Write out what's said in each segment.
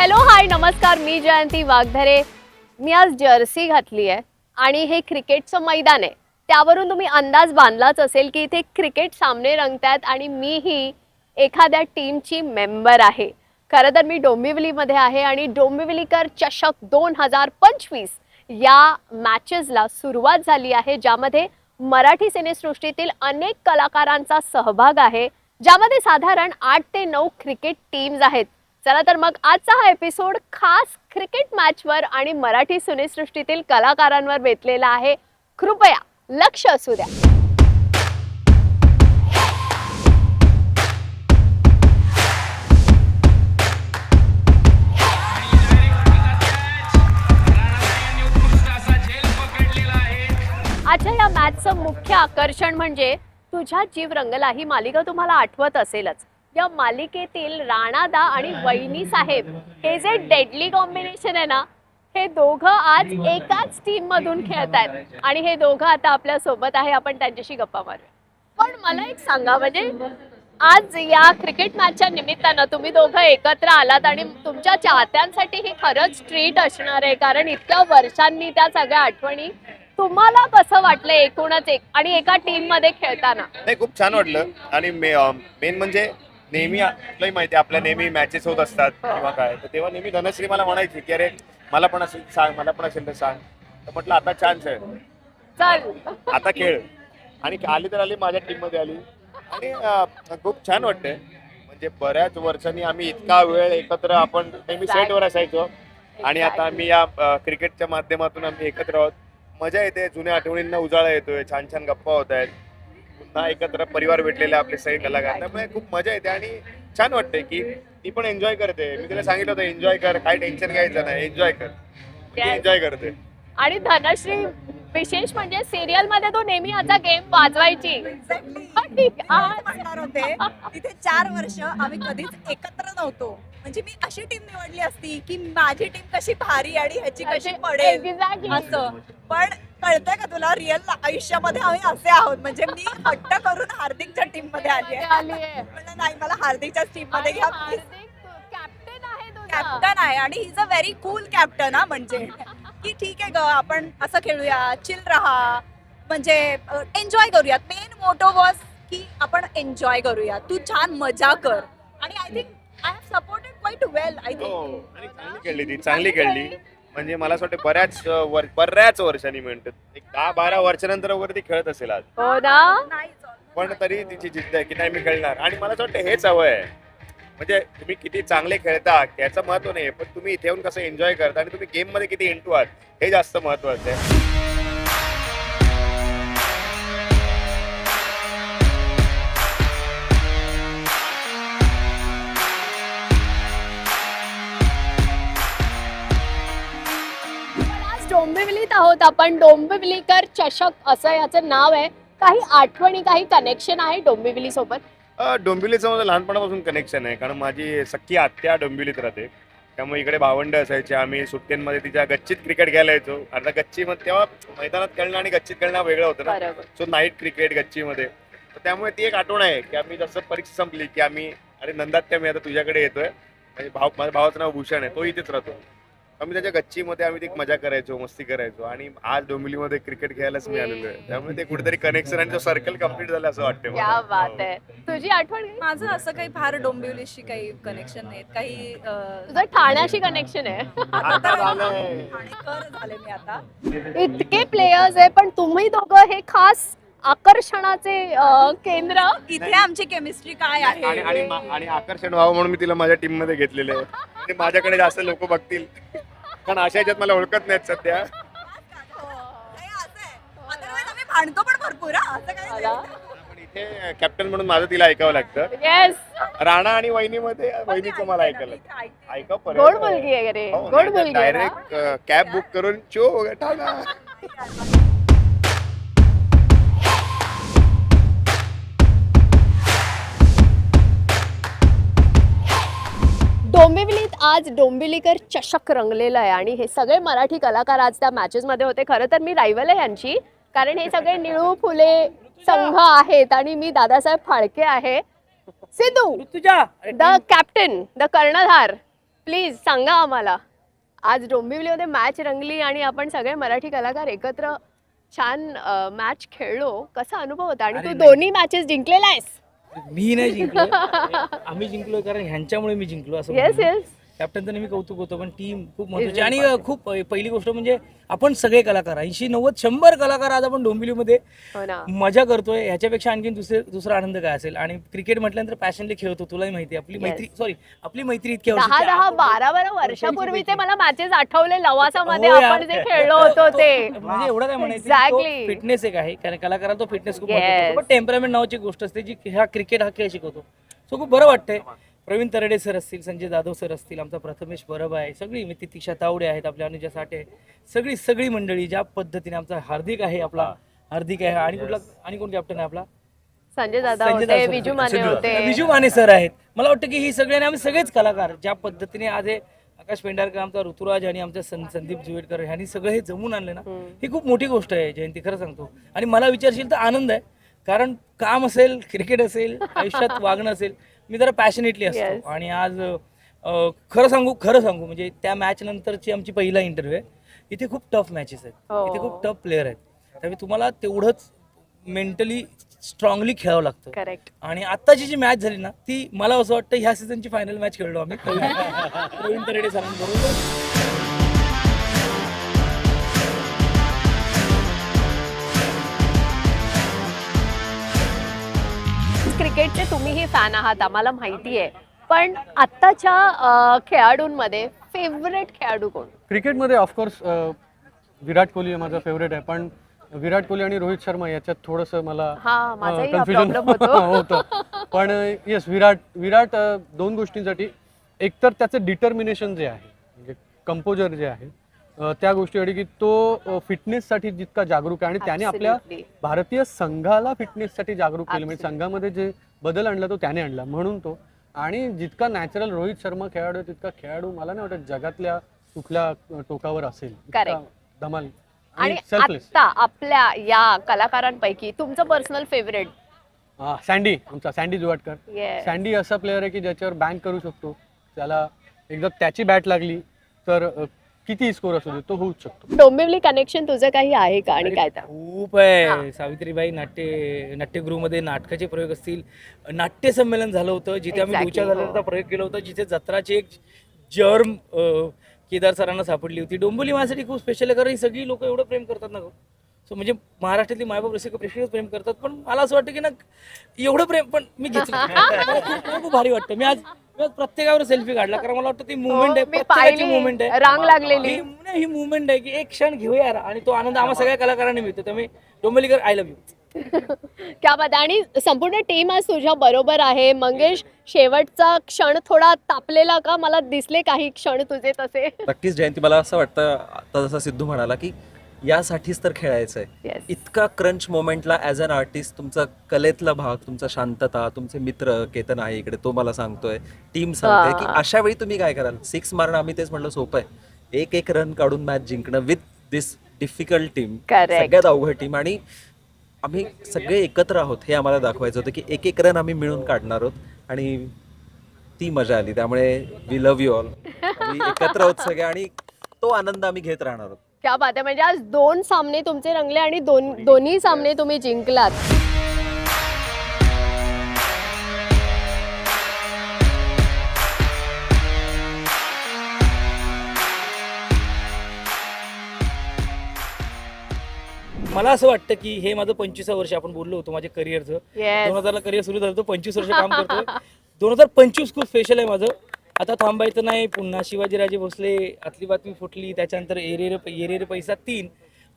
Hello hi नमस्कार, मी जयंती वाघधरे. मी आज Jersey घातली आहे आणि हे क्रिकेटचं मैदान आहे. त्यावरून तुम्ही अंदाज बांधलाच असेल की इथे क्रिकेट सामने रंगतात आणि मीही एखाद्या टीमची मेंबर आहे. खरं तर मी डोंबिवलीमध्ये आहे आणि डोंबिवलीकर चषक 2025 या मॅचेसला सुरुवात झाली आहे, ज्यामध्ये मराठी सिनेसृष्टीतील अनेक कलाकारांचा सहभाग आहे, ज्यामध्ये साधारण 8 ते 9 क्रिकेट टीम्स आहेत. चला तर मग आजचा हा एपिसोड खास क्रिकेट मॅचवर आणि मराठी सिनेसृष्टीतील कलाकारांवर बेतलेला आहे. कृपया लक्ष असू द्या. आजच्या या मॅचचं मुख्य आकर्षण म्हणजे तुझ्या जीव रंगला ही मालिका तुम्हाला आठवत असेलच. या मालिकेतील राणादा आणि वहिनी साहेब हे जे डेडली कॉम्बिनेशन आहे ना, हे दोघं आज एकाच टीम मधून खेळत आहेत आणि हे दोघं आता आपल्या सोबत आहे. आपण त्यांच्याशी गप्पा मारूया. पण मला एक सांगा, म्हणजे आज या क्रिकेट मॅचच्या निमित्तानं तुम्ही दोघं एकत्र आलात आणि तुमच्या चाहत्यांसाठी ही खरंच ट्रीट असणार आहे, कारण इतक्या वर्षांनी त्या सगळ्या आठवणी. तुम्हाला कसं वाटलं एकूणच एक आणि एका टीम मध्ये खेळताना? नाही, खूप छान वाटलं. आणि मेन म्हणजे नेहमी आपल्याला माहिती आहे, आपल्या नेहमी मॅचेस होत असतात किंवा काय, तर तेव्हा नेहमी धनश्री मला म्हणायची की अरे मला पण असेल सांग, मला पण असेल तर सांग. तर म्हटलं आता चान्स आहे, चल आता खेळ. आणि आली तर आली, माझ्या टीम मध्ये आली आणि खूप छान वाटतंय. म्हणजे बऱ्याच वर्षांनी आम्ही इतका वेळ एकत्र आपण नेहमी सेटवर असायचो आणि आता आम्ही या क्रिकेटच्या माध्यमातून आम्ही एकत्र आहोत. मजा येते, जुन्या आठवणींना उजाळा येतोय, छान छान गप्पा होत आहेत, पुन्हा एकत्र परिवार भेटलेले आपले सगळे कलाकार. त्यामुळे खूप मजा येते आणि छान वाटते की ती पण एन्जॉय करते. मी तिला सांगितलं होतं एन्जॉय कर, काही टेन्शन घ्यायचं नाही, एन्जॉय कर. एन्जॉय करते. आणि धनश्री विशेष म्हणजे सिरियल मध्ये तो नेहमी याचा गेम वाजवायची. म्हणणार होते तिथे 4 वर्ष आम्ही कधीच एकत्र नव्हतो. म्हणजे मी अशी टीम निवडली असती की माझी टीम कशी भारी आणि ह्याची कशी पडेल Exactly. असं. पण कळतंय का तुला, रिअल आयुष्यामध्ये आम्ही असे आहोत. म्हणजे मी हट्ट करून हार्दिकच्या टीम मध्ये आली आहे. म्हणलं नाही, मला हार्दिकच्या टीम मध्ये घ्या प्लीज. कॅप्टन आहे तुझा. कॅप्टन आहे आणि he is a very cool captain. हा म्हणजे की ठीक आहे ग, आपण असं खेळूया, चिल राहा, म्हणजे एन्जॉय करूयात. मेन मोटो वॉज की आपण एन्जॉय करूया, तू छान मजा कर. आणि I think I have supported quite well. I हो, थिंक आणि चांगली खेळली ती, चांगली खेळली. म्हणजे मला असं वाटतं बऱ्याच वर्षांनी म्हणतात, एक 10-12 वर्षानंतर वगैरे ती खेळत असेल आज. हो ना. पण तरी तिची जिद्द आहे की नाही मी खेळणार. आणि मला असं वाटतं हेच हवं आहे. म्हणजे तुम्ही किती चांगले खेळता त्याचं महत्व नाही, पण तुम्ही इथे येऊन कसं एन्जॉय करता आणि तुम्ही गेम मध्ये किती इंटू आहात हे जास्त महत्वाचं आहे. आज डोंबिवलीत आहोत आपण. डोंबिवलीकर चषक असं याचं नाव आहे. काही आठवणी, काही कनेक्शन आहे डोंबिवली सोबत? डोंबिवलीचं माझं लहानपणापासून कनेक्शन आहे, कारण माझी सख्खी आत्या डोंबिवलीत राहते. त्यामुळे इकडे भावंड असायचे. आम्ही सुट्ट्यांमध्ये तिच्या गच्चीत क्रिकेट खेळायला यायचो. आता गच्चीमध्ये तेव्हा मैदानात खेळणं आणि गच्चीत खेळणं वेगळं होतं ना. बरोबर. सो नाईट क्रिकेट गच्चीमध्ये. तर त्यामुळे ती एक आठवण आहे की आम्ही जसं परीक्षा संपली की आम्ही अरे नंदात्या मी आता तुझ्याकडे येतोय. म्हणजे माझ्या भावाचं नाव भूषण आहे, तो इथेच राहतो. आम्ही त्याच्या गच्चीमध्ये आम्ही ती मजा करायचो, मस्ती करायचो. आणि आज डोंबिवलीमध्ये क्रिकेट खेळायलाच मी आलेलो आहे. त्यामुळे ते कुठेतरी कनेक्शन आणि तो सर्कल कम्प्लीट झाला असं वाटतं मला. क्या बात आहे. तुझी आठवण काय? माझं असं काही फार डोंबिवलीशी काही कनेक्शन नाही. काही तुझं ठाण्याशी कनेक्शन आहे. आता झालंय. ठाणेकर झाले मी आता. इतके प्लेयर्स आहे, पण तुम्ही दोघं हे खास आकर्षणाचे केंद्र. इथे आमची केमिस्ट्री काय आणि आहे. आणि आकर्षण व्हावं म्हणून मी तिला माझ्या टीम मध्ये घेतलेलं आहे. आणि माझ्याकडे जास्त लोक बघतील, कारण अशा ह्याच्यात मला ओळखत नाहीत सध्या. नाही, असं आहे. Otherwise आम्ही भांडतो पण भरपूर. हा, असं काही नाही. पण इथे कॅप्टन म्हणून माझं तिला ऐकावं लागतं. येस. राणा आणि वहिनीमध्ये वहिनीचं मला ऐकायला ऐका गोड मुलगी आहे रे. गोड मुलगी आहे ना? डायरेक्ट कॅब बुक करून चो ठाणा. डोंबिवलीत आज डोंबिवलीकर चषक रंगलेलं आहे आणि हे सगळे मराठी कलाकार आज त्या मॅचेस मध्ये होते. खरं तर मी रायवल आहे यांची, कारण हे सगळे निळू फुले संघ आहेत आणि मी दादासाहेब फाळके आहे. सिद्धू, द कॅप्टन, द कर्णधार, प्लीज सांगा आम्हाला, आज डोंबिवलीमध्ये मॅच रंगली आणि आपण सगळे मराठी कलाकार एकत्र छान मॅच खेळलो. कसा अनुभव होता? आणि तू दोन्ही मॅचेस जिंकलेला आहेस. मी नाही जिंकलो, आम्ही जिंकलो कारण ह्यांच्यामुळे मी जिंकलो असं येस म्हणेन. येस. कॅप्टनचं नेहमी कौतुक होतं, पण टीम खूप महत्त्वाची. आणि खूप पहिली गोष्ट म्हणजे आपण सगळे कलाकार 80-90-100 कलाकार आज आपण डोंबिवलीमध्ये हो ना. मजा करतोय. ह्याच्यापेक्षा आणखी दुसरा आनंद काय असेल. आणि क्रिकेट म्हटल्यानंतर पॅशनली खेळतो, तुलाही माहिती आहे. आपली मैत्री इतक्या 10-12 वर्षापूर्वीचे मला मॅचेस आठवले लवासामध्ये हो यार. आपण जे खेळलो होतो ते. म्हणजे एवढं काय म्हणायचं, Exactly. फिटनेस एक आहे, कारण कलाकाराला तो फिटनेस खूप Yes. महत्त्वाचा. पण टेम्परामेंट नावाची गोष्ट असते जी ह्या क्रिकेट हा खेळ शिकवतो. सो खूप बरं वाटतंय. प्रवीण तरडे सर असतील, संजय जाधव सर असतील, आमचा प्रथमेश बरब आहे, सगळी मी तितिक्षा तावडे आहेत, आपल्या अनुजा साठे, सगळी मंडळी ज्या पद्धतीने, आमचा हार्दिक आहे, आणि कोण कॅप्टन आहे आपला संजय दादा संजय होते, दादा विजू सर. माने होते. विजू माने सर आहेत. मला वाटतं की ही सगळ्यांनी आम्ही सगळेच कलाकार ज्या पद्धतीने आज हे आकाश पेंढारकर, आमचा ऋतुराज आणि आमचा संदीप जुवेडकर ह्यांनी सगळं हे जमून आणले ना, ही खूप मोठी गोष्ट आहे जयंती, खरं सांगतो. आणि मला विचारशील तर आनंद आहे, कारण काम असेल, क्रिकेट असेल, आयुष्यात वागणं असेल, मी जरा पॅशनेटली Yes. असतो. आणि आज खरं सांगू म्हणजे त्या मॅच नंतरची आमची पहिला इंटरव्ह्यू आहे. इथे खूप टफ मॅचेस आहेत, हो. इथे खूप टफ प्लेअर आहेत, त्यामुळे तुम्हाला तेवढंच मेंटली स्ट्रॉंगली खेळावं लागतं. करेक्ट. आणि आत्ताची जी मॅच झाली ना, ती मला असं वाटतं ह्या सीझनची फायनल मॅच खेळलो आम्ही प्रवीण तरडे सरांबरोबर. क्रिकेटचे तुम्हीही फॅन आहात आम्हाला माहिती आहे, पण आत्ताच्या खेळाडूंमध्ये फेवरेट खेळाडू कोण? क्रिकेटमध्ये ऑफकोर्स विराट कोहली माझा फेवरेट आहे, पण विराट कोहली आणि रोहित शर्मा याच्यात थोडंसं मला हा, माझाही हा कन्फ्युजन problem होतो. होतं. पण येस, विराट दोन गोष्टींसाठी. एकतर त्याचं डिटर्मिनेशन जे आहे, म्हणजे कंपोजर जे आहे, त्या गोष्टीसाठी की तो फिटनेससाठी जितका जागरूक आहे आणि त्याने आपल्या Absolutely. भारतीय संघाला फिटनेससाठी जागरूक केलं, म्हणजे Absolutely. संघामध्ये जे बदल आणला तो त्याने आणला म्हणून तो. आणि जितका नॅचरल रोहित शर्मा खेळाडू आहे, तितका खेळाडू मला नाही वाटत जगातल्या कुठल्या टोकावर असेल. इतका Correct. धमाल आणि सेल्फलेस. आत्ता आपल्या या कलाकारांपैकी तुमचं पर्सनल फेवरेट? आमचा सँडी जुवाटकर. Yes. सँडी असा प्लेअर आहे की ज्याच्यावर बँक करू शकतो. त्याला एकदा त्याची बॅट लागली तर किती स्कोर असू दे तो होऊच शकतो. डोंबिवली कनेक्शन तुझं काही आहे का? आणि काय तर खूप आहे. सावित्रीबाई नाट्यगृहमध्ये नाटकाचे प्रयोग असतील, नाट्य संमेलन झालं होतं जिथे आम्ही Exactly, दुच्या झाल्याचा हो. प्रयोग केला होता, जिथे जत्राची एक जर्म केदार सरांना सापडली होती. डोंबिवली माझ्यासाठी खूप स्पेशल आहे, कारण ही सगळी लोक एवढं प्रेम करतात ना गं. सो म्हणजे महाराष्ट्रातली मायबाप प्रेक्षकच प्रेम करतात, पण मला असं वाटतं की ना एवढं प्रेम पण मी घेतलं. मला खूप भारी वाटतं. मी आज प्रत्येकावर सेल्फी काढला, कारण मला वाटतं ती मुवमेंट आहे, मी प्रत्येकाची पाहिली, मुवमेंट आहे, रांग लागलेली. ही मुवमेंट आहे की एक क्षण घेऊया यार, आणि तो आनंद आम्हा सगळ्या कलाकारांनी मिळतो. त्यामुळे डोंबिवलीकर आय लव्ह यू. क्या बात आहे. आणि संपूर्ण टीम आज तुझ्या बरोबर आहे. मंगेश, शेवटचा क्षण थोडा तापलेला का? मला दिसले काही क्षण तुझे तसे. नक्कीच जयंती, मला असं वाटतं आता जसा सिद्धू म्हणाला की यासाठीच तर खेळायचं आहे. Yes. इतका क्रंच मोमेंटला ॲज अन आर्टिस्ट तुमचा कलेतला भाग, तुमचा शांतता, तुमचे मित्र केतन आहे इकडे, तो मला सांगतोय, टीम सांगते की अशा वेळी तुम्ही काय कराल. 6 मारणं आम्ही तेच म्हणलं सोपं आहे, एक रन काढून मॅच जिंकणं with this difficult team, Correct. सगळ्यात अवघड टीम. आणि आम्ही सगळे एकत्र आहोत हे आम्हाला दाखवायचं होतं की एक रन आम्ही मिळून काढणार आहोत, आणि ती मजा आली. त्यामुळे वी लव्ह यू ऑल. आम्ही एकत्र आहोत सगळे, आणि तो आनंद आम्ही घेत राहणार आहोत. क्या बात आहे. म्हणजे आज 2 सामने तुमचे रंगले आणि दोन्ही सामने तुम्ही जिंकलात. मला असं वाटतं की हे माझं 25वं वर्ष, आपण बोललो होतो माझ्या करिअरचं. Yes. 2000ला करिअर सुरू झालं, 25 वर्ष काम करतोय. 2025 खूप स्पेशल आहे माझं. आता थांबायचं नाही, पुन्हा शिवाजीराजे भोसले, आतली बातमी फुटली, त्याच्यानंतर ये रे पैसा 3,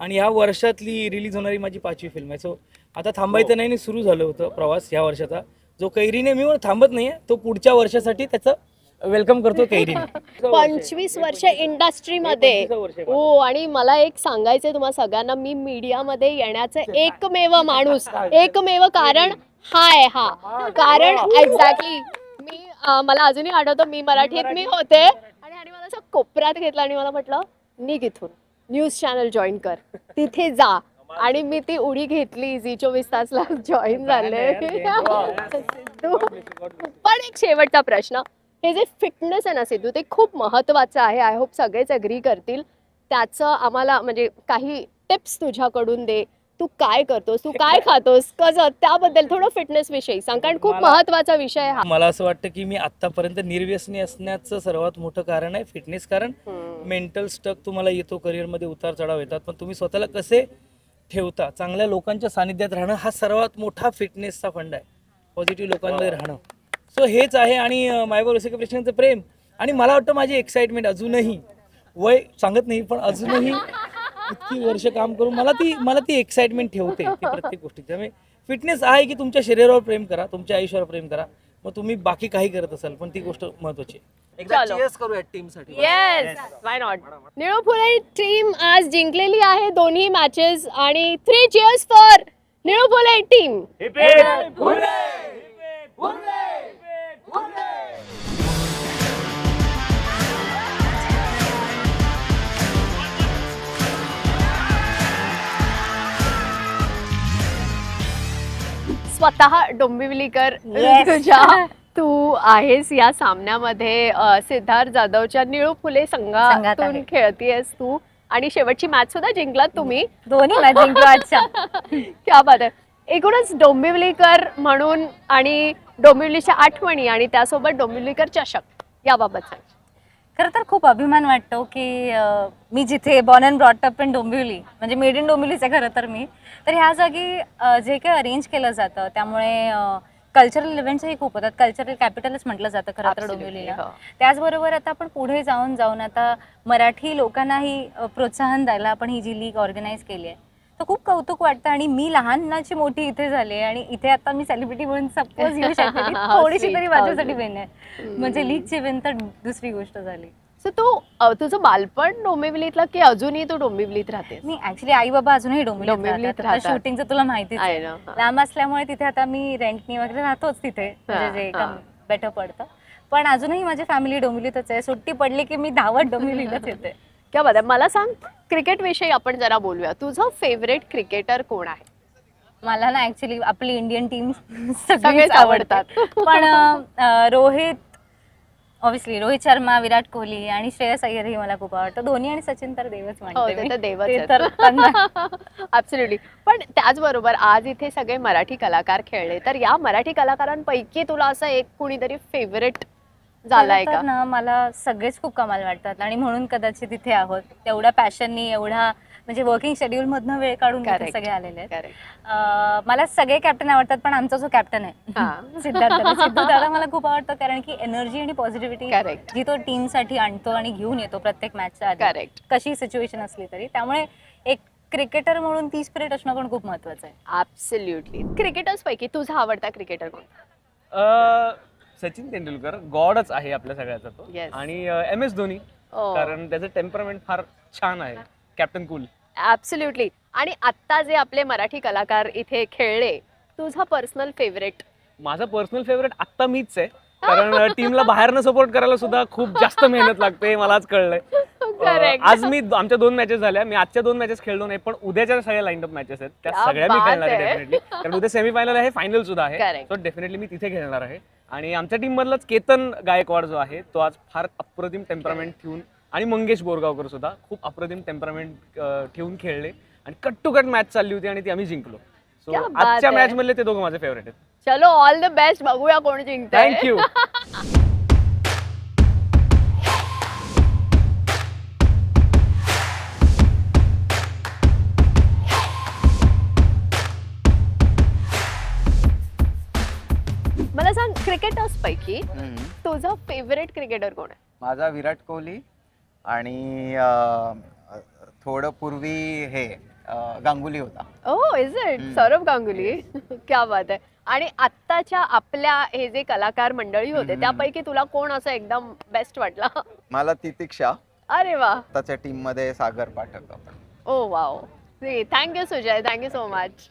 आणि ह्या वर्षातली रिलीज होणारी माझी 5वी फिल्म आहे. सो आता थांबायचं नाही, सुरू झालं होतं प्रवास ह्या वर्षाचा. जो कैरीने मी थांबत नाहीये, तो पुढच्या वर्षासाठी त्याचं वेलकम करतो कैरीने. 25 वर्ष इंडस्ट्रीमध्ये. 25 वर्ष आहे. हो. आणि मला एक सांगायचंय तुम्हाला सगळ्यांना, मी मीडियामध्ये येण्याचं एकमेव माणूस, एकमेव कारण हा आहे. हा कारण एक्झॅक्टली मी मला अजूनही आठवतं, मी मराठीत मी होते आणि मला असं कोपऱ्यात घेतलं आणि मला म्हटलं निघ इथून, न्यूज चॅनल जॉईन कर, तिथे जा. आणि मी ती उडी घेतली, झी 24 तासला जॉईन झाले. सिद्धू, पण एक शेवटचा प्रश्न, हे जे फिटनेस आहे ना सिद्धू, ते खूप महत्त्वाचं आहे. आय होप सगळेच ॲग्री करतील. त्याचं आम्हाला म्हणजे काही टिप्स तुझ्याकडून दे. तू काय करतोस, तू काय खातोस, कसं, त्याबद्दल थोडं फिटनेस विषयी सांग, कारण खूप महत्त्वाचा विषय आहे हा. मला असं वाटतं की मी आतापर्यंत निर्व्यसनी असण्याचं सर्वात मोठं कारण आहे फिटनेस. कारण मेंटल स्टक तुम्हाला येतो, करिअरमध्ये उतार चढाव येतात, पण तुम्ही स्वतःला कसे ठेवता, चांगल्या लोकांच्या सानिध्यात राहणं हा सर्वात मोठा फिटनेसचा फंड आहे. पॉझिटिव्ह लोकांमध्ये राहणं. सो हेच आहे. आणि मायवर रसिक प्रेक्षकांचं प्रेम. आणि मला वाटतं माझी एक्साइटमेंट अजूनही, वय सांगत नाही पण अजूनही इतकी वर्ष काम करून मला ती एक्साइटमेंट ठेवते ती प्रत्येक गोष्टी. त्यामुळे फिटनेस आहे की तुमच्या शरीरावर प्रेम करा, तुमच्या आयुष्यावर प्रेम करा, मग तुम्ही बाकी काही करत असाल, पण ती गोष्ट महत्वाची आहे. एकदा चलो. cheers करूया टीम साठी. Yes, why not. Nilu Phule team आज जिंकलेली आहे दोन्ही मॅचेस आणि 3 cheers for Nilu Phule team. स्वतः डोंबिवलीकर तुझ्या तू आहेस या सामन्यामध्ये. सिद्धार्थ जाधवच्या निळू फुले संघातून आहे. खेळतीयस तू आणि शेवटची मॅच सुद्धा जिंकलात तुम्ही. दोन्ही मॅच जिंकलो आजच्या. क्या बात आहे. एकूणच डोंबिवलीकर म्हणून आणि डोंबिवलीच्या आठवणी आणि त्यासोबत डोंबिवलीकर चषक याबाबत सांग. खरं तर खूप अभिमान वाटतो की मी जिथे born and brought up in Dombivli, म्हणजे मेड इन डोंबिवलीच आहे खरं तर मी, तर ह्या जागी जे काही अरेंज केलं जातं त्यामुळे कल्चरल इव्हेंट्सही खूप होतात. कल्चरल कॅपिटलच म्हटलं जातं खरं तर डोंबिवलीला. हो. त्याचबरोबर आता आपण पुढे जाऊन आता मराठी लोकांनाही प्रोत्साहन द्यायला आपण ही जी लीग ऑर्गनाईज केली आहे, तर खूप कौतुक वाटतं. आणि मी लहानाची मोठी इथे झाले आणि इथे आता मी सेलिब्रिटी म्हणून सपोज येऊ शकते ती How थोडीशी sweet, तरी how माझ्यासाठी sweet. विन आहे. म्हणजे लीगची विन तर दुसरी गोष्ट झाली. सो तू तुझं बालपण डोंबिवलीतलं की अजूनही तू डोंबिवलीत राहतेस? मी ऍक्च्युली आई बाबा अजूनही डोंबिवलीत डोंबिवलीत राहतात. शूटिंगचं तुला माहितीच I आहे. know, हा. लांब असल्यामुळे तिथे आता मी रेंटनी वगैरे राहतोच तिथे, म्हणजे जे हा. बेटर पडतं. पण अजूनही माझी फॅमिली डोंबिवलीतच आहे. सुट्टी पडली की मी धावत डोंबिवलीलाच येते. क्या बात आहे. मला सांग, क्रिकेट विषयी आपण जरा बोलूया. तुझं फेवरेट क्रिकेटर कोण आहे? मला ना ऍक्च्युली आपली इंडियन टीम सगळेच सगळेच आवडतात. आवडतात. पण रोहित, ऑब्व्हियसली रोहित शर्मा, विराट कोहली आणि श्रेयस अय्यर ही मला खूप आवडतं. धोनी आणि सचिन तर देवच हो, म्हणते ते मी. तर देवच ते आहेत. तर त्यांना ऍब्सोल्युटली. पण त्याचबरोबर आज इथे सगळे मराठी कलाकार खेळले, तर या मराठी कलाकारांपैकी तुला असं एक कुणीतरी फेवरेट झालाय खरं का? तर ना मला सगळेच खूप कमाल वाटतात आणि म्हणून कदाचित इथे आहोत. तेवढ्या पॅशननी, एवढा म्हणजे वर्किंग शेड्यूल मधनं वेळ काढून इथे Correct. सगळे आलेले आहेत. Correct. मला सगळे कॅप्टन आवडतात, पण आमचा जो कॅप्टन आहे हा. सिद्धार्थ दादा मला खूप आवडतो, कारण की एनर्जी आणि पॉझिटिव्हिटी Correct. जी तो टीमसाठी आणतो आणि घेऊन येतो प्रत्येक मॅचच्या आधी, करेक्ट. कशी सिच्युएशन असली तरी. त्यामुळे एक क्रिकेटर म्हणून ती स्पिरिट असणं पण खूप महत्वाचं आहे. ऍब्सोल्युटली. क्रिकेटर्स पैकी तुझा आवडता क्रिकेटर कोण? सचिन तेंडुलकर गॉडच आहे आपल्या सगळ्याचा तो. Yes. आणि MS धोनी, Oh. कारण त्याचं टेम्परमेंट फार छान आहे. Captain cool. ऍब्सोल्युटली. आणि आत्ता जे आपले मराठी कलाकार इथे खेळले, तुझा पर्सनल फेवरेट? माझा पर्सनल फेवरेट आत्ता मीच आहे, कारण टीमला बाहेरनं सपोर्ट करायला सुद्धा खूप जास्त मेहनत लागते, हे मलाच कळलंय. Correct. आज आमच्या 2 मॅचेस झाल्या. मी आजच्या 2 मॅचेस खेळलो नाही, पण उद्याच्या सगळ्या लाईन अप मॅचेस आहेत त्या क्या सगळ्या मी बात खेळणार आहे आहे. डेफिनेटली. कारण उद्या सेमीफायनल आहे, फायनल सुद्धा आहे. Correct. सो डेफिनेटली मी तिथे खेळणार आहे. आणि आमच्या टीम मधलाच केतन गायकवाड जो आहे तो आज फार अप्रतिम टेम्परामेंट ठेवून, आणि मंगेश बोरगावकर सुद्धा खूप अप्रतिम टेम्परामेंट ठेवून खेळले आणि कट टू कट मॅच चालली होती आणि ती आम्ही जिंकलो. सो क्या बात आजच्या आहे. मॅच मधले ते दोघं माझे फेवरेट आहेत. चलो, ऑल द बेस्ट. बघूया कोण जिंकतंय. थँक्यू. मला सांग, क्रिकेटर्स पैकी तुझं फेवरेट क्रिकेटर कोण आहे? माझा विराट कोहली आणि थोडं पूर्वी हे गांगुली होता. ओ, इज इट? सौरभ गांगुली. क्या बात आहे. आणि आत्ताच्या आपल्या हे जे कलाकार मंडळी होते त्यापैकी तुला कोण असं एकदम बेस्ट वाटला? मला तितिक्षा. अरे वा. त्याच्या टीम मध्ये सागर पाठक आपण. Oh wow. Thank you Sujay, thank you so much.